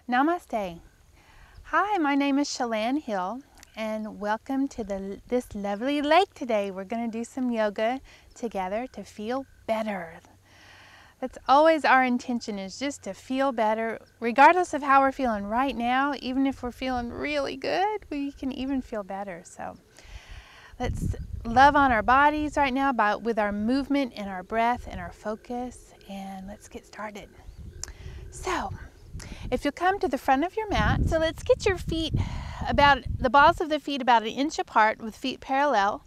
Namaste. Hi, my name is Shalan Hill and welcome to this lovely lake today. We're going to do some yoga together to feel better. That's always our intention, is just to feel better regardless of how we're feeling right now. Even if we're feeling really good, we can even feel better. So let's love on our bodies right now with our movement and our breath and our focus, and let's get started. So if you'll come to the front of your mat, so let's get your feet the balls of the feet about 1 inch apart with feet parallel.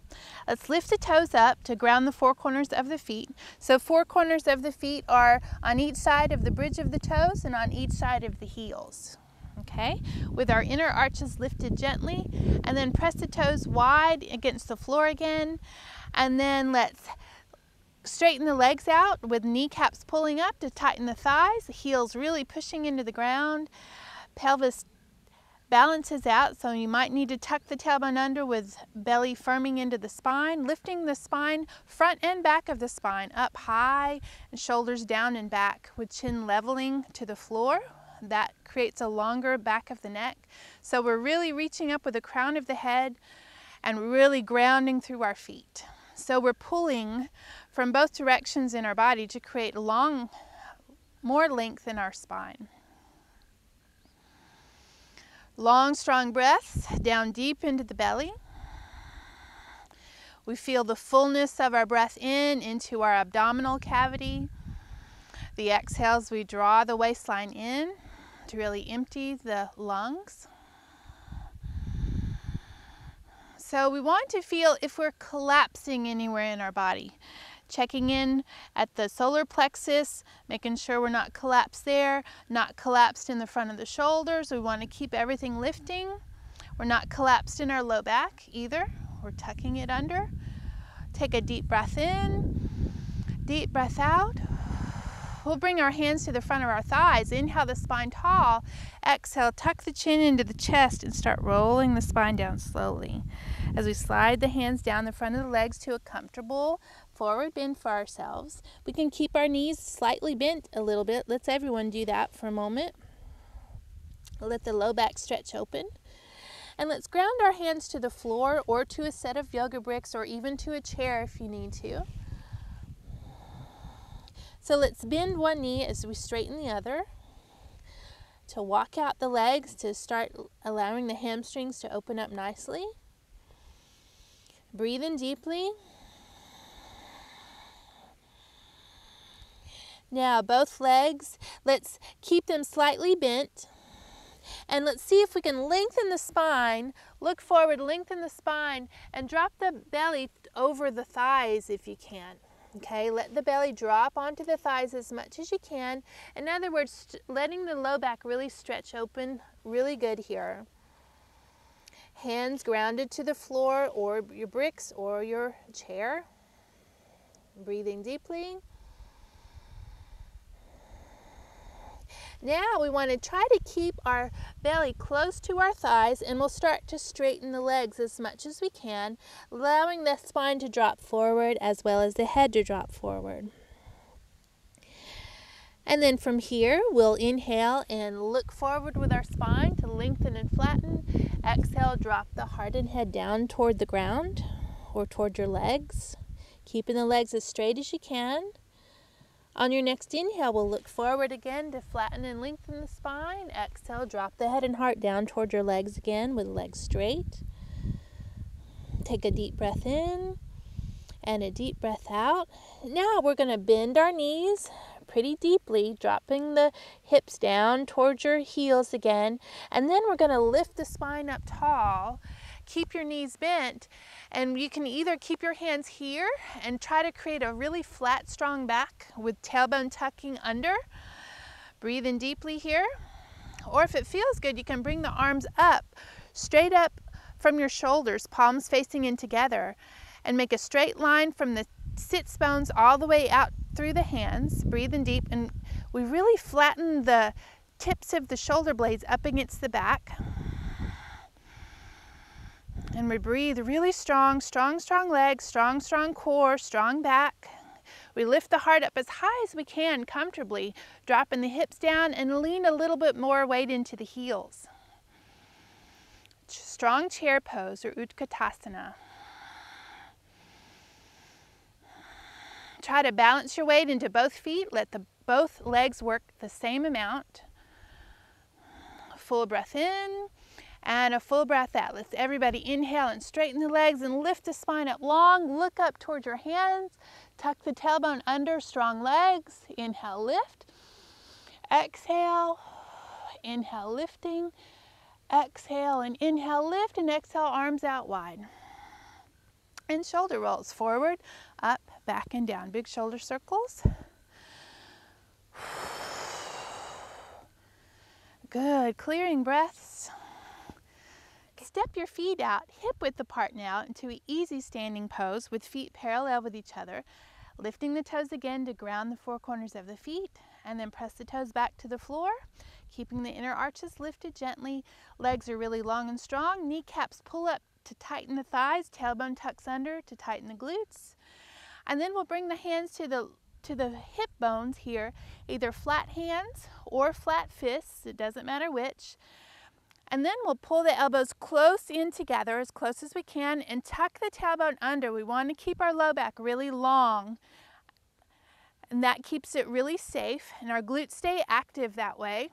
Let's lift the toes up to ground the four corners of the feet. So 4 corners of the feet are on each side of the bridge of the toes and on each side of the heels. Okay, with our inner arches lifted gently, and then press the toes wide against the floor again, and then let's straighten the legs out with kneecaps pulling up to tighten the thighs, heels really pushing into the ground, pelvis balances out, so you might need to tuck the tailbone under with belly firming into the spine, lifting the spine, front and back of the spine up high and shoulders down and back with chin leveling to the floor. That creates a longer back of the neck. So we're really reaching up with the crown of the head and really grounding through our feet. So we're pulling from both directions in our body to create more length in our spine. Long, strong breaths down deep into the belly. We feel the fullness of our breath into our abdominal cavity. The exhales, we draw the waistline in to really empty the lungs. So we want to feel if we're collapsing anywhere in our body. Checking in at the solar plexus, making sure we're not collapsed there, not collapsed in the front of the shoulders. We want to keep everything lifting. We're not collapsed in our low back either. We're tucking it under. Take a deep breath in, deep breath out. We'll bring our hands to the front of our thighs. Inhale the spine tall. Exhale, tuck the chin into the chest and start rolling the spine down slowly. As we slide the hands down the front of the legs to a comfortable forward bend for ourselves. We can keep our knees slightly bent a little bit. Let's everyone do that for a moment. Let the low back stretch open. And let's ground our hands to the floor or to a set of yoga bricks or even to a chair if you need to. So let's bend one knee as we straighten the other. To walk out the legs, to start allowing the hamstrings to open up nicely. Breathe in deeply. Now both legs, let's keep them slightly bent. And let's see if we can lengthen the spine. Look forward, lengthen the spine, and drop the belly over the thighs if you can. Okay, let the belly drop onto the thighs as much as you can. In other words, letting the low back really stretch open, really good here. Hands grounded to the floor or your bricks or your chair. Breathing deeply. Now we want to try to keep our belly close to our thighs, and we'll start to straighten the legs as much as we can, allowing the spine to drop forward as well as the head to drop forward. And then from here, we'll inhale and look forward with our spine to lengthen and flatten. Exhale, drop the heart and head down toward the ground or toward your legs, keeping the legs as straight as you can. On your next inhale, we'll look forward again to flatten and lengthen the spine. Exhale, drop the head and heart down toward your legs again with legs straight. Take a deep breath in and a deep breath out. Now we're going to bend our knees pretty deeply, dropping the hips down towards your heels again. And then we're going to lift the spine up tall. Keep your knees bent, and you can either keep your hands here and try to create a really flat, strong back with tailbone tucking under. Breathe in deeply here. Or if it feels good, you can bring the arms up, straight up from your shoulders, palms facing in together, and make a straight line from the sits bones all the way out through the hands. Breathe in deep, and we really flatten the tips of the shoulder blades up against the back. And we breathe really strong, strong, strong legs, strong, strong core, strong back. We lift the heart up as high as we can comfortably, dropping the hips down and lean a little bit more weight into the heels. Strong chair pose or Utkatasana. Try to balance your weight into both feet. Let both legs work the same amount. Full breath in and a full breath out. Let's everybody inhale and straighten the legs and lift the spine up long. Look up towards your hands. Tuck the tailbone under, strong legs. Inhale, lift. Exhale. Inhale, lifting. Exhale and inhale, lift, and exhale, arms out wide. And shoulder rolls forward, up, back, and down. Big shoulder circles. Good, clearing breaths. Step your feet out, hip width apart now, into an easy standing pose with feet parallel with each other. Lifting the toes again to ground the four corners of the feet, and then press the toes back to the floor. Keeping the inner arches lifted gently. Legs are really long and strong. Kneecaps pull up to tighten the thighs. Tailbone tucks under to tighten the glutes. And then we'll bring the hands to the hip bones here, either flat hands or flat fists. It doesn't matter which. And then we'll pull the elbows close in together, as close as we can, and tuck the tailbone under. We want to keep our low back really long, and that keeps it really safe, and our glutes stay active that way.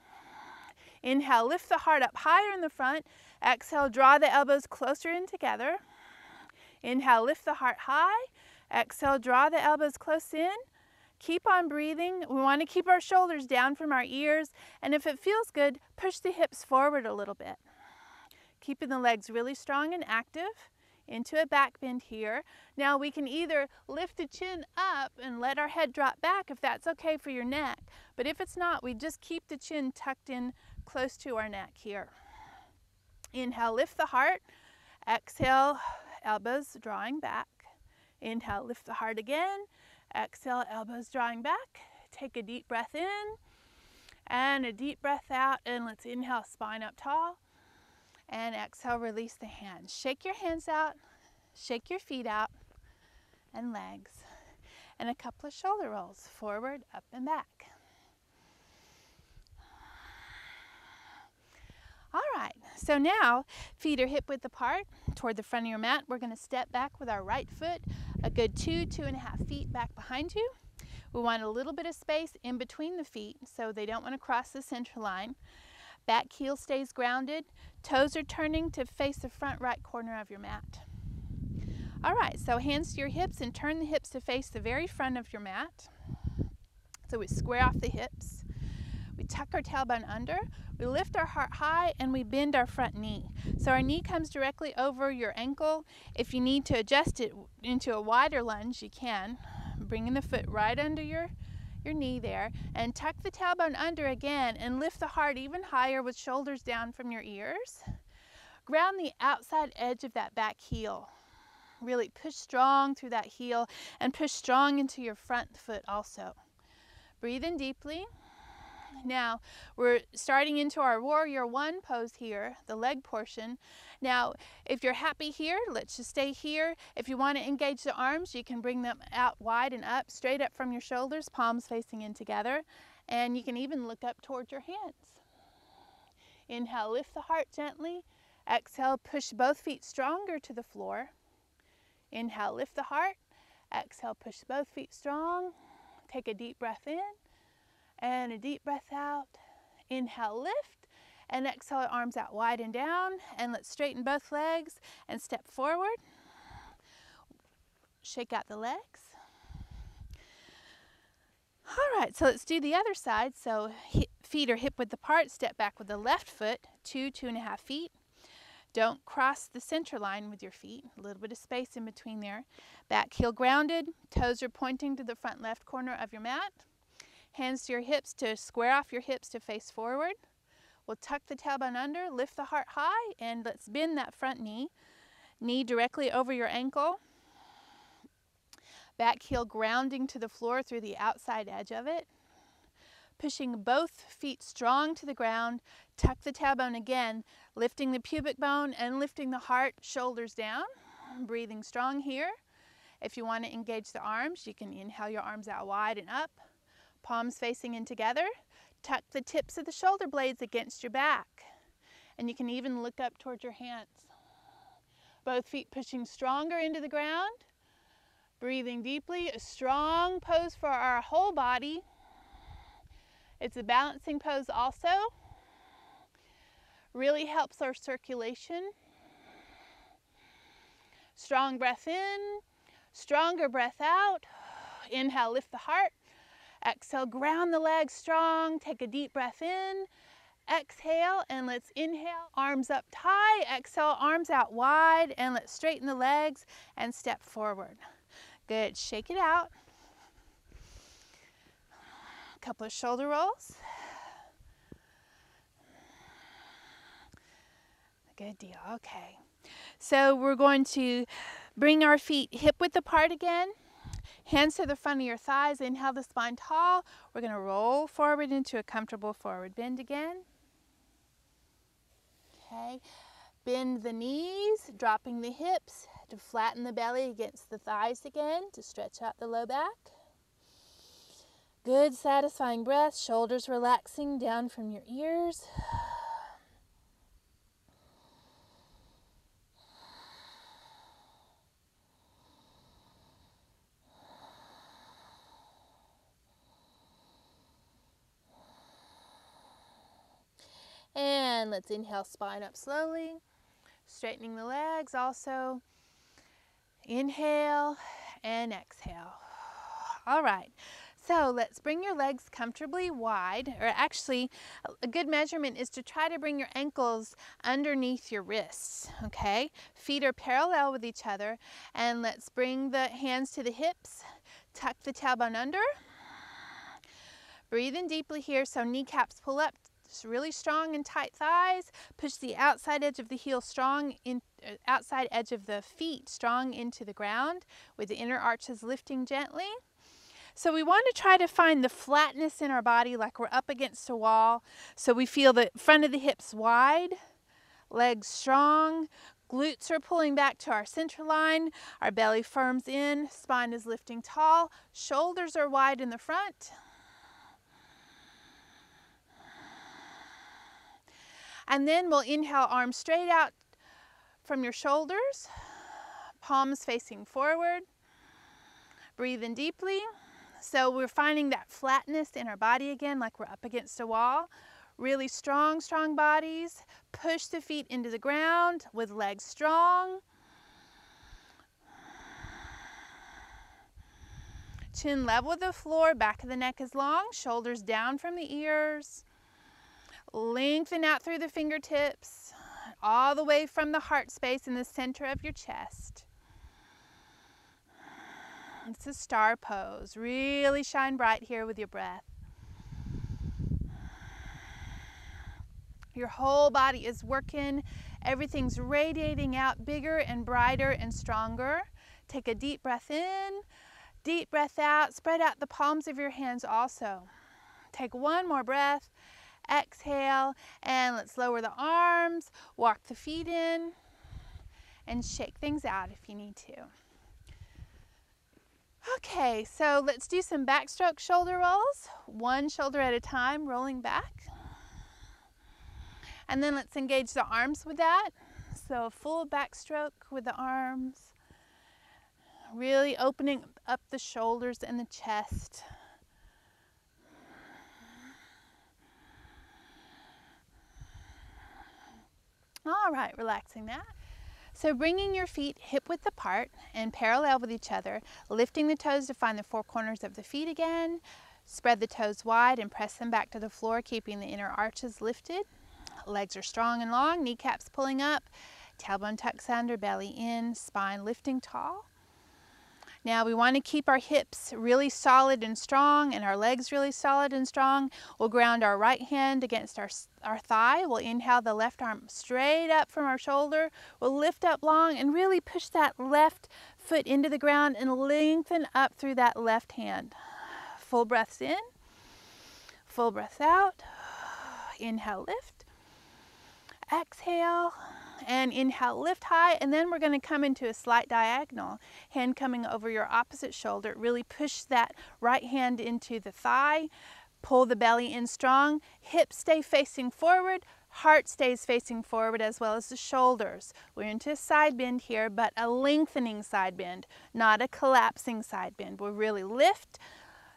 Inhale, lift the heart up higher in the front. Exhale, draw the elbows closer in together. Inhale, lift the heart high. Exhale, draw the elbows close in. Keep on breathing. We want to keep our shoulders down from our ears, and if it feels good, push the hips forward a little bit. Keeping the legs really strong and active. Into a back bend here. Now we can either lift the chin up and let our head drop back if that's okay for your neck, but if it's not, we just keep the chin tucked in close to our neck here. Inhale, lift the heart. Exhale, elbows drawing back. Inhale, lift the heart again. Exhale, elbows drawing back. Take a deep breath in and a deep breath out, and let's inhale, spine up tall. And exhale, release the hands. Shake your hands out, shake your feet out, and legs. And a couple of shoulder rolls, forward, up, and back. All right, so now feet are hip width apart toward the front of your mat. We're going to step back with our right foot a good 2.5 feet back behind you. We want a little bit of space in between the feet so they don't want to cross the center line. Back heel stays grounded. Toes are turning to face the front right corner of your mat. All right, so hands to your hips and turn the hips to face the very front of your mat. So we square off the hips. We tuck our tailbone under. We lift our heart high and we bend our front knee. So our knee comes directly over your ankle. If you need to adjust it into a wider lunge, you can. Bringing the foot right under your knee there, and tuck the tailbone under again and lift the heart even higher with shoulders down from your ears. Ground the outside edge of that back heel. Really push strong through that heel and push strong into your front foot also. Breathe in deeply. Now we're starting into our warrior one pose here, the leg portion. Now if you're happy here, let's just stay here. If you want to engage the arms, you can bring them out wide and up, straight up from your shoulders, palms facing in together, and you can even look up towards your hands. Inhale, lift the heart gently. Exhale, push both feet stronger to the floor. Inhale, lift the heart. Exhale, push both feet strong. Take a deep breath in and a deep breath out. Inhale, lift, and exhale, arms out wide and down. And let's straighten both legs and step forward. Shake out the legs. All right, so let's do the other side. So feet are hip width apart. Step back with the left foot, 2.5 feet. Don't cross the center line with your feet. A little bit of space in between there. Back heel grounded. Toes are pointing to the front left corner of your mat. Hands to your hips to square off your hips to face forward. We'll tuck the tailbone under, lift the heart high, and let's bend that front knee. Knee directly over your ankle. Back heel grounding to the floor through the outside edge of it. Pushing both feet strong to the ground. Tuck the tailbone again, lifting the pubic bone and lifting the heart, shoulders down. Breathing strong here. If you want to engage the arms, you can inhale your arms out wide and up, palms facing in together. Tuck the tips of the shoulder blades against your back. And you can even look up towards your hands. Both feet pushing stronger into the ground. Breathing deeply, a strong pose for our whole body. It's a balancing pose also. Really helps our circulation. Strong breath in, stronger breath out. Inhale, lift the heart. Exhale, ground the legs strong. Take a deep breath in. Exhale, and let's inhale, arms up high. Exhale, arms out wide, and let's straighten the legs and step forward. Good, shake it out. A couple of shoulder rolls. Good deal, okay. So we're going to bring our feet hip width apart again. Hands to the front of your thighs. Inhale the spine tall. We're going to roll forward into a comfortable forward bend again. Okay. Bend the knees, dropping the hips to flatten the belly against the thighs again to stretch out the low back. Good, satisfying breath. Shoulders relaxing down from your ears. And let's inhale, spine up slowly, straightening the legs also. Inhale and exhale. All right, so let's bring your legs comfortably wide, or actually a good measurement is to try to bring your ankles underneath your wrists, okay? Feet are parallel with each other, and let's bring the hands to the hips, tuck the tailbone under. Breathe in deeply here, so kneecaps pull up. Really strong and tight thighs. Push the outside edge of the heel strong in, outside edge of the feet strong into the ground with the inner arches lifting gently. So we want to try to find the flatness in our body like we're up against a wall. So we feel the front of the hips wide, legs strong, glutes are pulling back to our center line, our belly firms in, spine is lifting tall, shoulders are wide in the front. And then we'll inhale, arms straight out from your shoulders, palms facing forward. Breathe in deeply. So we're finding that flatness in our body again, like we're up against a wall. Really strong, strong bodies. Push the feet into the ground with legs strong. Chin level with the floor, back of the neck is long, shoulders down from the ears. Lengthen out through the fingertips, all the way from the heart space in the center of your chest. It's a star pose. Really shine bright here with your breath. Your whole body is working. Everything's radiating out bigger and brighter and stronger. Take a deep breath in, deep breath out. Spread out the palms of your hands also. Take one more breath. Exhale, and let's lower the arms, walk the feet in, and shake things out if you need to. Okay, so let's do some backstroke shoulder rolls, one shoulder at a time, rolling back. And then let's engage the arms with that. So full backstroke with the arms, really opening up the shoulders and the chest. All right, relaxing that. So bringing your feet hip width apart and parallel with each other, lifting the toes to find the four corners of the feet again. Spread the toes wide and press them back to the floor, keeping the inner arches lifted. Legs are strong and long, kneecaps pulling up, tailbone tucks under, belly in, spine lifting tall. Now we want to keep our hips really solid and strong and our legs really solid and strong. We'll ground our right hand against our thigh. We'll inhale the left arm straight up from our shoulder. We'll lift up long and really push that left foot into the ground and lengthen up through that left hand. Full breaths in, full breath out. Inhale, lift. Exhale. And inhale, lift high, and then we're going to come into a slight diagonal. Hand coming over your opposite shoulder. Really push that right hand into the thigh. Pull the belly in strong. Hips stay facing forward. Heart stays facing forward as well as the shoulders. We're into a side bend here, but a lengthening side bend, not a collapsing side bend. We'll really lift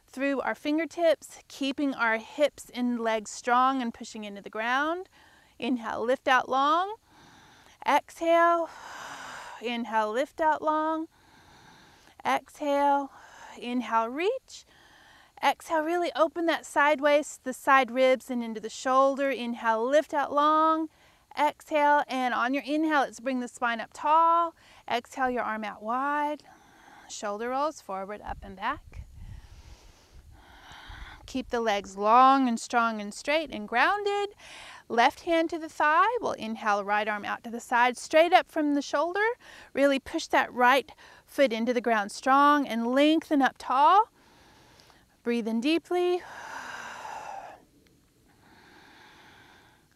through our fingertips, keeping our hips and legs strong and pushing into the ground. Inhale, lift out long. Exhale, inhale, lift out long. Exhale, inhale, reach. Exhale, really open that side waist, the side ribs and into the shoulder. Inhale, lift out long. Exhale, and on your inhale, let's bring the spine up tall. Exhale, your arm out wide. Shoulder rolls forward, up and back. Keep the legs long and strong and straight and grounded. Left hand to the thigh. We'll inhale, right arm out to the side, straight up from the shoulder. Really push that right foot into the ground strong and lengthen up tall. Breathe in deeply.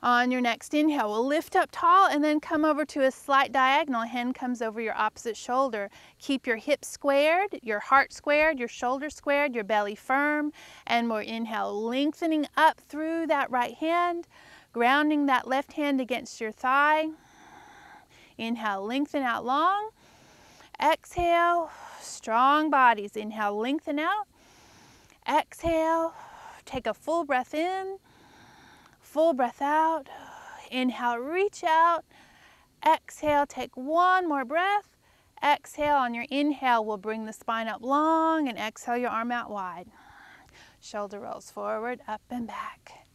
On your next inhale, we'll lift up tall and then come over to a slight diagonal. Hand comes over your opposite shoulder. Keep your hips squared, your heart squared, your shoulders squared, your belly firm. And we'll inhale, lengthening up through that right hand, grounding that left hand against your thigh. Inhale, lengthen out long. Exhale, strong bodies. Inhale, lengthen out. Exhale, take a full breath in. Full breath out. Inhale, reach out. Exhale, take one more breath. Exhale, on your inhale, we'll bring the spine up long and exhale your arm out wide. Shoulder rolls forward, up and back.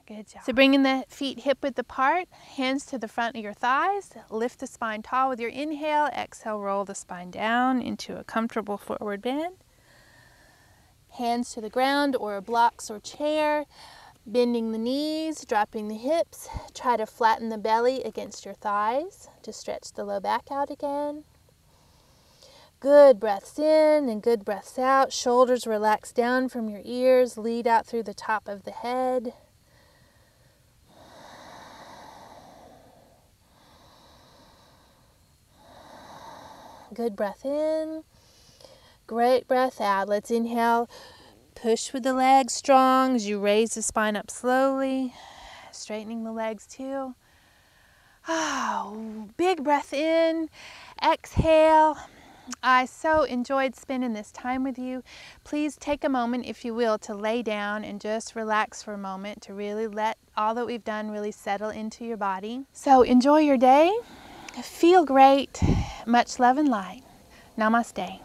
Good job. So bringing the feet hip width apart, hands to the front of your thighs. Lift the spine tall with your inhale. Exhale, roll the spine down into a comfortable forward bend. Hands to the ground or blocks or chair, bending the knees, dropping the hips. Try to flatten the belly against your thighs to stretch the low back out again. Good breaths in and good breaths out. Shoulders relax down from your ears, lead out through the top of the head. Good breath in. Great breath out. Let's inhale. Push with the legs strong as you raise the spine up slowly. Straightening the legs too. Oh, big breath in. Exhale. I so enjoyed spending this time with you. Please take a moment, if you will, to lay down and just relax for a moment to really let all that we've done really settle into your body. So enjoy your day. Feel great. Much love and light. Namaste.